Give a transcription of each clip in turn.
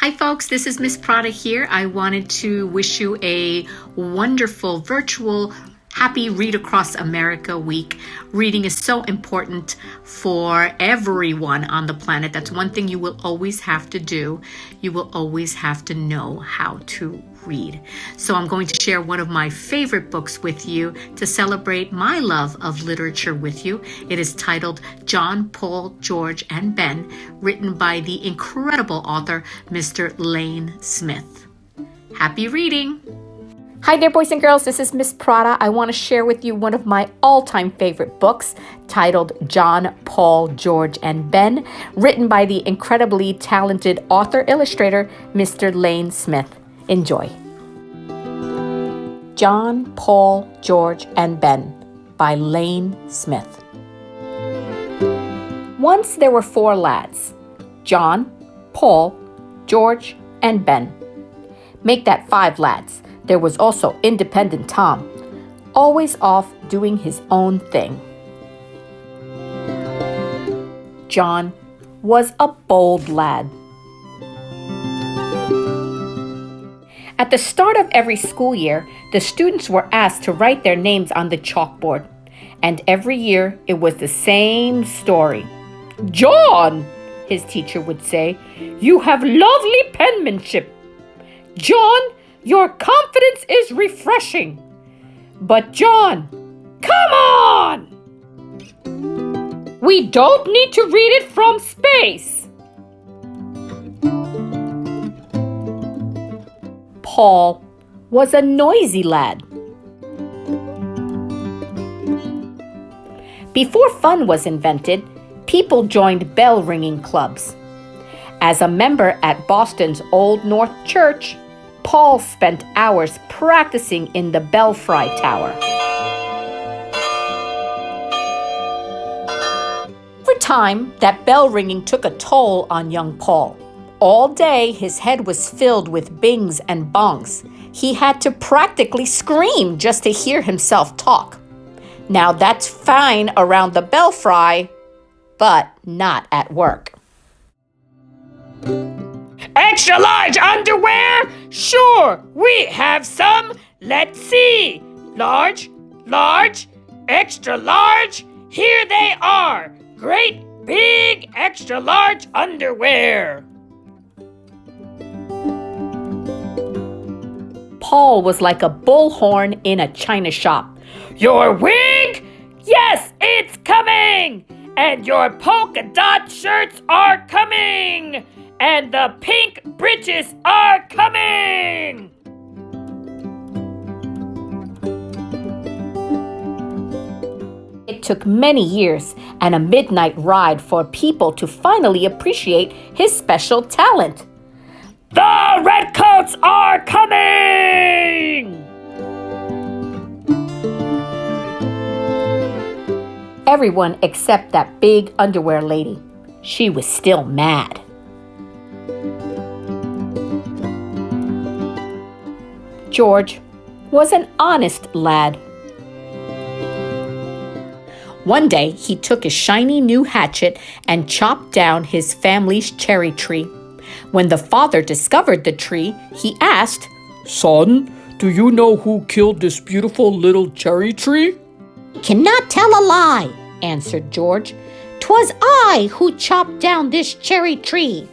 Hi folks, this is Miss Prada here. I wanted to wish you a wonderful virtual happy Read Across America week. Reading is so important for everyone on the planet. That's one thing you will always have to do. You will always have to know how to read. So I'm going to share one of my favorite books with you to celebrate my love of literature with you. It is titled John, Paul, George, and Ben, written by the incredible author, Mr. Lane Smith. Happy reading! Hi there, boys and girls. This is Miss Prada. I want to share with you one of my all-time favorite books titled John, Paul, George, and Ben, written by the incredibly talented author-illustrator, Mr. Lane Smith. Enjoy. John, Paul, George, and Ben by Lane Smith. Once there were 4 lads, John, Paul, George, and Ben. Make that 5 lads. There was also independent Tom, always off doing his own thing. John was a bold lad. At the start of every school year, the students were asked to write their names on the chalkboard. And every year, it was the same story. "John," his teacher would say, "you have lovely penmanship. John, your confidence is refreshing. But John, come on! We don't need to read it from space." Paul was a noisy lad. Before fun was invented, people joined bell-ringing clubs. As a member at Boston's Old North Church, Paul spent hours practicing in the belfry tower. Over time, that bell ringing took a toll on young Paul. All day, his head was filled with bings and bongs. He had to practically scream just to hear himself talk. Now that's fine around the belfry, but not at work. "Extra large underwear? Sure, we have some. Let's see. Large, large, extra large. Here they are. Great big extra large underwear." Paul was like a bullhorn in a china shop. "Your wig? Yes, it's coming. And your polka dot shirts are coming. And the pink breeches are coming!" It took many years and a midnight ride for people to finally appreciate his special talent. "The redcoats are coming!" Everyone except that big underwear lady. She was still mad. George was an honest lad. One day, he took his shiny new hatchet and chopped down his family's cherry tree. When the father discovered the tree, he asked, "Son, do you know who killed this beautiful little cherry tree?" "Cannot tell a lie," answered George. "'Twas I who chopped down this cherry tree."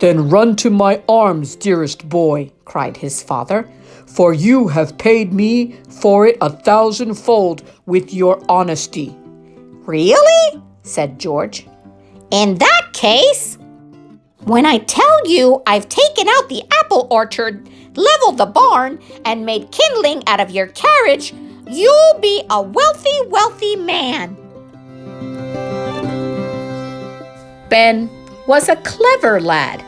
"Then run to my arms, dearest boy," cried his father, "for you have paid me for it 1,000-fold with your honesty." "Really?" said George. "In that case, when I tell you I've taken out the apple orchard, leveled the barn, and made kindling out of your carriage, you'll be a wealthy, wealthy man." Ben was a clever lad.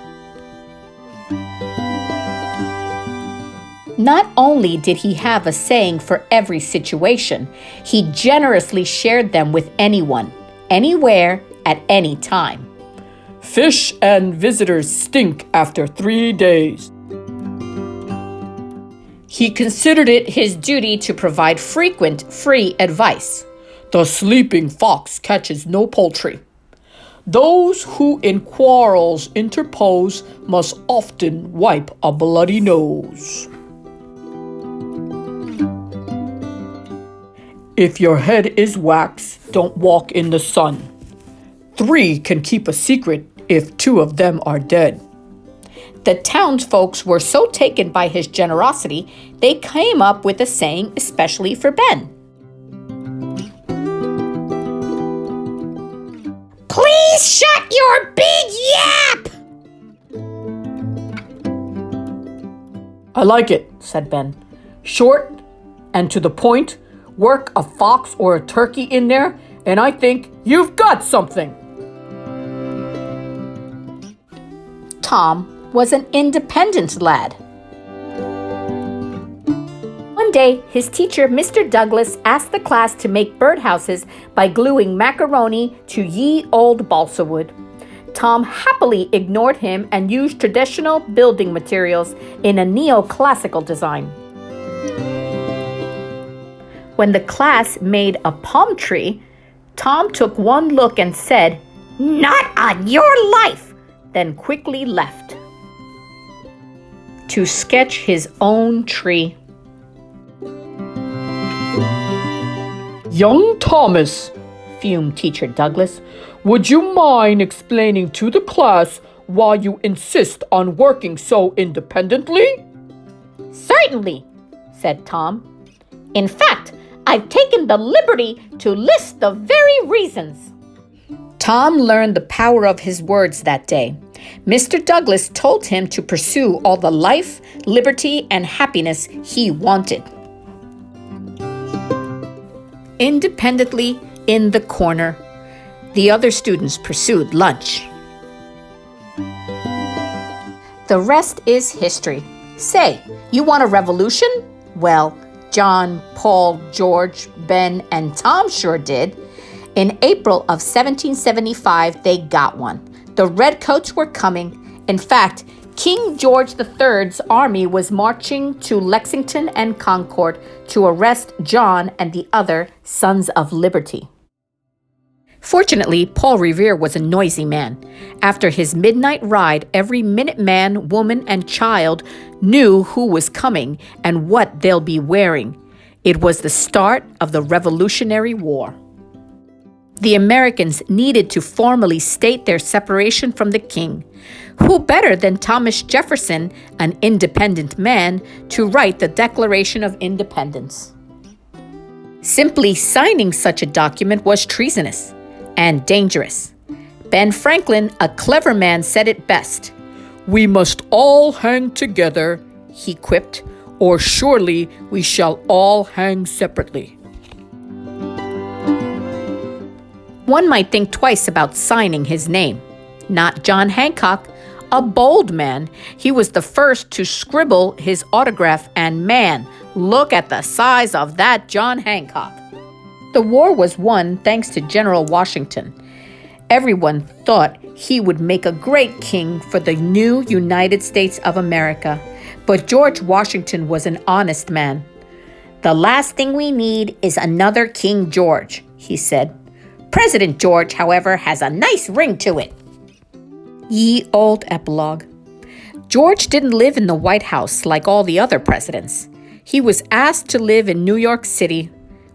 Not only did he have a saying for every situation, he generously shared them with anyone, anywhere, at any time. "Fish and visitors stink after 3 days." He considered it his duty to provide frequent free advice. "The sleeping fox catches no poultry." Those who in quarrels interpose must often wipe a bloody nose. If your head is wax, don't walk in the sun. 3 can keep a secret if 2 of them are dead. The townsfolk were so taken by his generosity, they came up with a saying especially for Ben. Please shut your big yap! I like it, said Ben. Short and to the point. Work a fox or a turkey in there, and I think you've got something. Tom was an independent lad. One day, his teacher, Mr. Douglas, asked the class to make birdhouses by gluing macaroni to ye old balsa wood. Tom happily ignored him and used traditional building materials in a neoclassical design. When the class made a palm tree, Tom took one look and said, "Not on your life!" then quickly left to sketch his own tree. Young Thomas, fumed Teacher Douglas, would you mind explaining to the class why you insist on working so independently? Certainly, said Tom. In fact, I've taken the liberty to list the very reasons. Tom learned the power of his words that day. Mr. Douglas told him to pursue all the life, liberty, and happiness he wanted. Independently in the corner, the other students pursued lunch. The rest is history. Say, you want a revolution? Well, John, Paul, George, Ben, and Tom sure did. In April of 1775, they got one. The redcoats were coming. In fact, King George III's army was marching to Lexington and Concord to arrest John and the other Sons of Liberty. Fortunately, Paul Revere was a noisy man. After his midnight ride, every Minuteman, woman, and child knew who was coming and what they'll be wearing. It was the start of the Revolutionary War. The Americans needed to formally state their separation from the king. Who better than Thomas Jefferson, an independent man, to write the Declaration of Independence? Simply signing such a document was treasonous and dangerous. Ben Franklin, a clever man, said it best. "We must all hang together," he quipped, "or surely we shall all hang separately." One might think twice about signing his name. Not John Hancock, a bold man. He was the first to scribble his autograph, and man, look at the size of that John Hancock. The war was won thanks to General Washington. Everyone thought he would make a great king for the new United States of America. But George Washington was an honest man. "The last thing we need is another King George," he said. President George, however, has a nice ring to it. Ye old epilogue. George didn't live in the White House like all the other presidents. He was asked to live in New York City,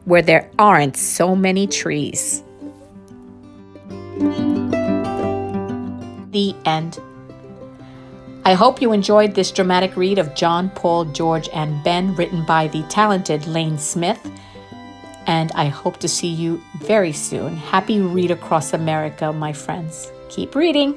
where there aren't so many trees. The end. I hope you enjoyed this dramatic read of John, Paul, George, and Ben, written by the talented Lane Smith. And I hope to see you very soon. Happy Read Across America, my friends. Keep reading.